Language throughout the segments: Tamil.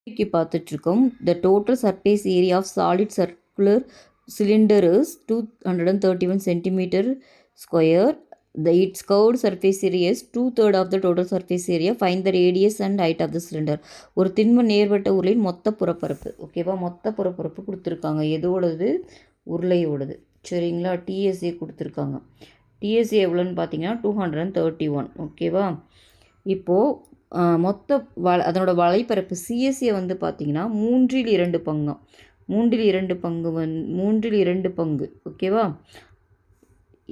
கேள்விக்கு பார்த்துட்ருக்கோம். The total surface area of solid circular cylinder is 231 centimeter square. Its curved surface area is 2/3 of the total surface area. Find the radius and height of the cylinder. ஒரு திண்ம நேர்வட்ட உருளையின் மொத்த புறப்பரப்பு. ஓகேவா? மொத்த புறப்பரப்பு கொடுத்துருக்காங்க. எதோடது? உருளையோடது. சரிங்களா? டிஎஸ்ஏ கொடுத்துருக்காங்க. டிஎஸ்ஏ எவ்வளோன்னு பார்த்தீங்கன்னா 231. ஓகேவா? இப்போது மொத்த அதனோட வலைப்பரப்பு சிஎஸ்ஏ வந்து பார்த்திங்கன்னா 2 பங்காம். 2 பங்கு. ஓகேவா?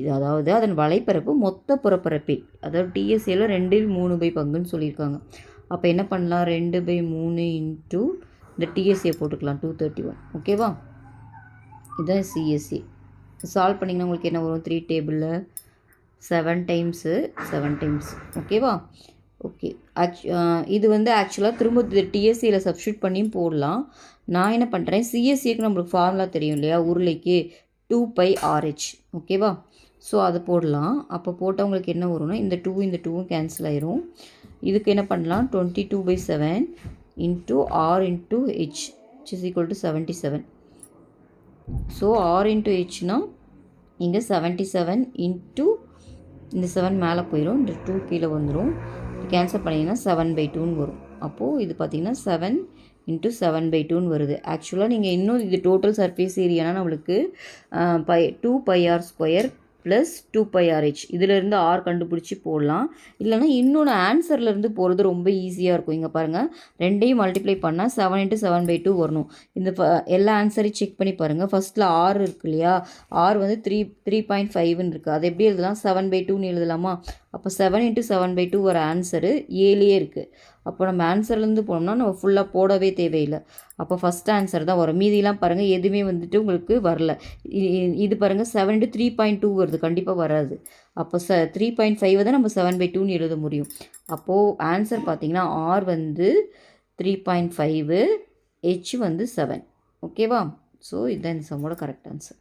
இது அதாவது அதன் வலைப்பரப்பு மொத்த புறப்பரப்பில், அதாவது டிஎஸ்ஏல 2/3 பங்குன்னு சொல்லியிருக்காங்க. அப்போ என்ன பண்ணலாம்? 2/3 இன்ட்டு இந்த டிஎஸ்ஏ போட்டுக்கலாம் 231. ஓகேவா? இதுதான் சிஎஸ்ஏ. சால்வ் பண்ணிங்கன்னா உங்களுக்கு என்ன வரும்? 3 டேபிளில் 7 டைம்ஸ். ஓகேவா? ஓகே. இது வந்து ஆக்சுவலாக திரும்ப டிஎஸ்சியில் சப்ஸ்டியூட் பண்ணியும் போடலாம். நான் என்ன பண்ணுறேன், சிஎஸ்சிக்கு நம்மளுக்கு ஃபார்முலா தெரியும் இல்லையா, உருளைக்கு 2πRH. ஓகேவா? ஸோ அது போடலாம். அப்போ போட்டவங்களுக்கு என்ன வரும்னா, இந்த 2வும் கேன்சல் ஆயிரும். இதுக்கு என்ன பண்ணலாம், 22/7 into R into H is equal to 77. So R into ஹெச்னா இங்கே 77 இன்ட்டு இந்த 7 மேலே போயிடும், இந்த 2 கீழே வந்துடும். கேன்சல் பண்ணிங்கன்னா 7/2ன்னு வரும். அப்போது இது பார்த்திங்கன்னா 7 இன்ட்டு 7/2ன்னு வருது. ஆக்சுவலாக நீங்கள் இன்னும் இது டோட்டல் சர்ஃபேஸ் ஏரியானா நம்மளுக்கு 2πr² ப்ளஸ் 2πRH இதிலேருந்து ஆர் கண்டுபிடிச்சி போடலாம். இல்லைனா இன்னொன்று ஆன்சர்லேருந்து போகிறது ரொம்ப ஈஸியாக இருக்கும். இங்கே பாருங்கள், ரெண்டையும் மல்டிப்ளை பண்ணால் 7 இன்ட்டு 7/2 வரணும். இந்த எல்லா ஆன்சரையும் செக் பண்ணி பாருங்கள். ஃபஸ்ட்டில் ஆர் இருக்கு இல்லையா, ஆர் வந்து 3.5ன்னு இருக்குது. அது எப்படி எழுதலாம்? 7/2ன்னு எழுதலாமா? அப்போ 7 இன்ட்டு 7/2 வர ஆன்சரு 7 இருக்குது. அப்போ நம்ம ஆன்சர்லேருந்து போனோம்னா நம்ம ஃபுல்லாக போடவே தேவையில்லை. அப்போ ஃபஸ்ட் ஆன்சர் தான் வரும். மீதிலாம் பாருங்கள் எதுவுமே வந்துட்டு உங்களுக்கு வரல. இது பாருங்கள் 7 இன்ட்டு 3.2 வருது, கண்டிப்பாக வராது. அப்போ 3.5 தான் நம்ம 7/2ன்னு எழுத முடியும். அப்போது ஆன்சர் பார்த்திங்கன்னா ஆர் வந்து 3.5, ஹெச் வந்து 7. ஓகேவா? ஸோ இதுதான் இந்த சம்மோட கரெக்ட் ஆன்சர்.